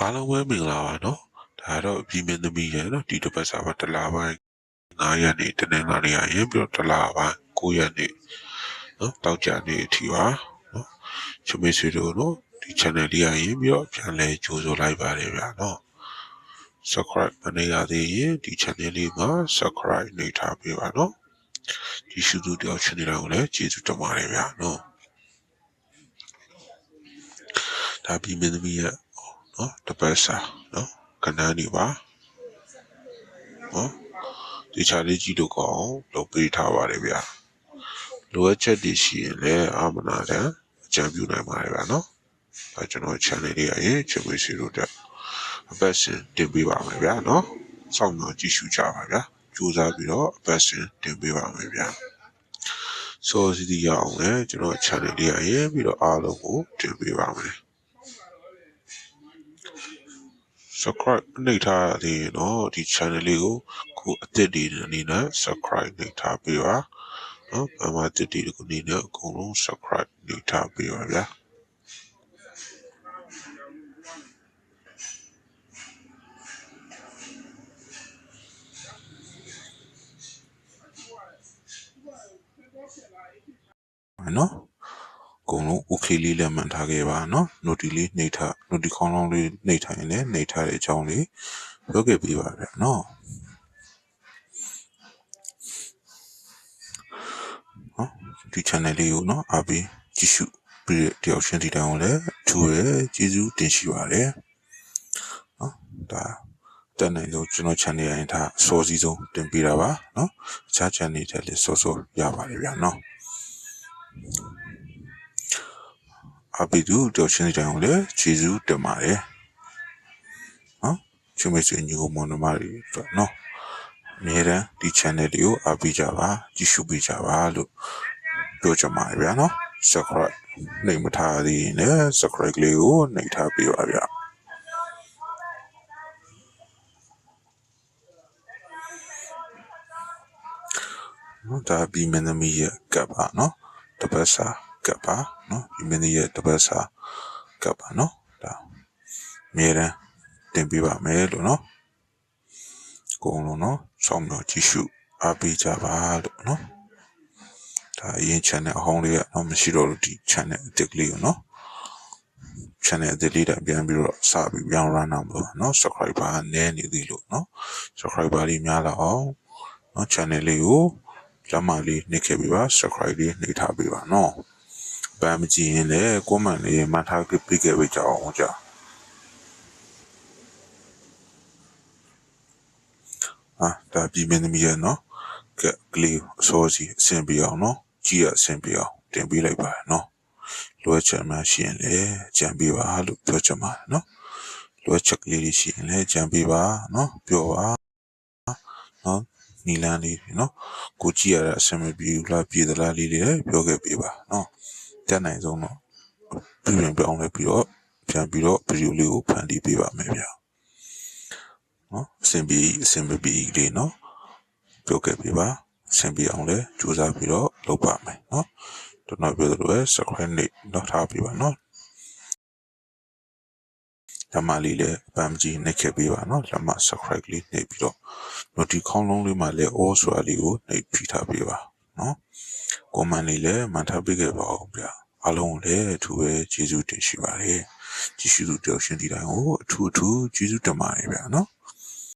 အားလုံးပဲမင်္ဂလာပါနော်ဒါတော့ပြည်မင်းသမီးရဲ့နော်ဒီတစ်ပတ်စာမှာတလားပိုင်း9ရက်နေ့တနင်္လာနေ့ရင်ပြီးတော့တလားပိုင်း9ရက်နေ့နော်တောက်ကြနေ့အထိပါနော်ချမေဆွေတို့နော်ဒီ channel လေးရင်ပြီးတော့ပြန်လဲကြိုးဆိုလိုက်ပါတယ်ဗျာနော် subscribe မနေရသေးရင်ဒီ channel လေးမှာ subscribe နေထားပေးပါနော်ဒီရှုသူတယောက် channel ကိုလည်းကျေးဇူးတင်ပါတယ်ဗျာနော်ဒါပြည်မင်းသမီးရဲ့နော်တပတ်စာနော်ခဏနေပါနော်ဒီချာလေးကြည့်လို့ကောင်းလုပ်ပေးထားပါတယ်ဗျာလိုအပ်ချက်တွေရှိရင်လည်းအာမနာတဲ့အကြံပြုနိုင်ပါတယ်ဗျာနော်ဒါကျွန်တော် channel လေးရင်ချစ်ဝေးစီတို့တဲ့အပတ်စဉ်တင်ပေးပါမယ်ဗျာနော်စောင့်မျှော်ကြည့်ရှုကြပါဗျာကြိုးစားပြီးတော့အပတ်စဉ်တင်ပေးပါမယ်ဗျာဆိုစီဒီရအောင်လေကျွန်တော် channel လေးရင်ပြီးတော့အားလုံးကိုတင်ပေးပါမယ်subscribe နေထားသေးနော်ဒီ channel လေးကိုခုအသစ်တွေအနေနဲ့ subscribe နေထားပေးပါနော်ဘာမှအသစ်တွေကိုနေနဲ့အကုန်လုံး subscribe နေထားပေးပါဗျာနော်အကုန်လုံး okay လေးလည်းမှန်ထားခဲ့ပါနော် note လေးနှိပ်ထား note ခေါင်းလုံးလေးနှိပ်ထားရင်လည်းနှိပ်ထားတဲ့အကြောင်းလေးပြောခဲ့ပေးပါဗျာနော်ဒီ channel လေးကိုနော်အားပေးကြည့်ရှုပြီးတယောက်ချင်းဒီတောင်လည်းအထူးပဲကျေးဇူးတင်ရှိပါတယ်နော်ဒါတက်နိုင်လို့ကျွန်တော် channel ရင်ဒါအစောစီးဆုံးတင်ပေးတာပါနော်အခြား channel တွေလည်းစောစောရပါတယ်ဗျာနော်အပိတူတယောက်ချင်းဒီတောင်လည်းကျေးဇူးတင်ပါတယ်နော်ချမေဆွေညီကိုမောင်နှမတွေအတွက်နော်အများတန်းဒီ channel လေးကိုအားပေးကြပါကြည့်ရှုပေးကြပါလို့ပြောချင်ပါတယ်ဗျာနော် subscribe နှိပ်မထားသေးရင်လည်း subscribe လေးကိုနှိပ်ထားပေးပါဗျာနော်ဒါပြီးမင်းသမီးရဲ့ကပ်ပါနော်တပတ်စာကပ်ပါနော်ပြီးမင်းသမီးရဲ့တပတ်စာကပ်ပါနော်ဒါအများတန်းတင်ပေးပါမယ်လို့နော်အကုန်လုံးနော်စောင့်မျှော်ကြည့်ရှုအားပေးကြပါလို့နော်ဒါအရင် channel အဟောင်းလေးကတော့မရှိတော့လို့ဒီ channel အသစ်ကလေးကိုနော် channel အသစ်လေးတိုင်ပြန်ပြီးတော့စပြီးပြောင်း run အောင်လို့နော် subscriber နည်းနေသေးလို့နော် subscriber လေးများလာအောင်နော် channel လေးကိုလက်မလေးနှိပ်ခဲ့ပေးပါ subscribe လေးနှိပ်ထားပေးပါနော်ဗမ်းမကြည့်ရင်လည်း comment လေးမှတ်ထားပေးခဲ့ပေးကြအောင်ကြာဒါပြည်မင်းသမီးရဲ့နော်ကလေးအစောစီအဆင်ပြေအောင်နော်ကြည့်ရအဆင်ပြေအောင်တင်ပေးလိုက်ပါနော်လိုအပ်ချက်များရှိရင်လည်းကြံပေးပါလို့ပြောချင်ပါတယ်နော်လိုအပ်ချက်ကလေးရှိရင်လည်းကြံပေးပါနော်ပြောပါနော်နီလန်းလေးနော်ကိုကြည့်ရတဲ့အဆင်မပြေဘူးလားပြေသလားလေးတွေပြောခဲ့ပေးပါနော်တက်နိုင်ဆုံးတော့ပြင်ပြောင်းလဲပြီးတော့ပြန်ပြီးတော့ဗီဒီယိုလေးကိုဖန်တီးပေးပါမယ်ဗျာနော်အဆင်ပြေအဆင်မပြေလေးနော်ပြောခဲ့ပေးပါအဆင်ပြေအောင်လဲကြိုးစားပြီးတော့လုပ်ပါမယ်နော်ကျွန်တော်ပြောသလိုပဲ subscribe နဲ့တော့ထားပေးပါနော်လက်မလေးလည်းဗမ်းကြည့်နှိပ်ခဲ့ပေးပါနော်လက်မ subscribe လေးနှိပ်ပြီးတော့ note ခေါင်းလုံးလေးမှာလည်း all ဆိုတာလေးကိုနှိပ်ဖိထားပေးပါနော် comment လေးလည်းမှတ်ထားပေးခဲ့ပါဦးဗျာအားလုံးလည်းအထူးပဲကျေးဇူးတင်ရှိပါတယ်ကြည့်ရှုသူတယောက်ချင်းဒီတိုင်းကိုအထူးကျေးဇူးတင်ပါတယ်ဗျာနော်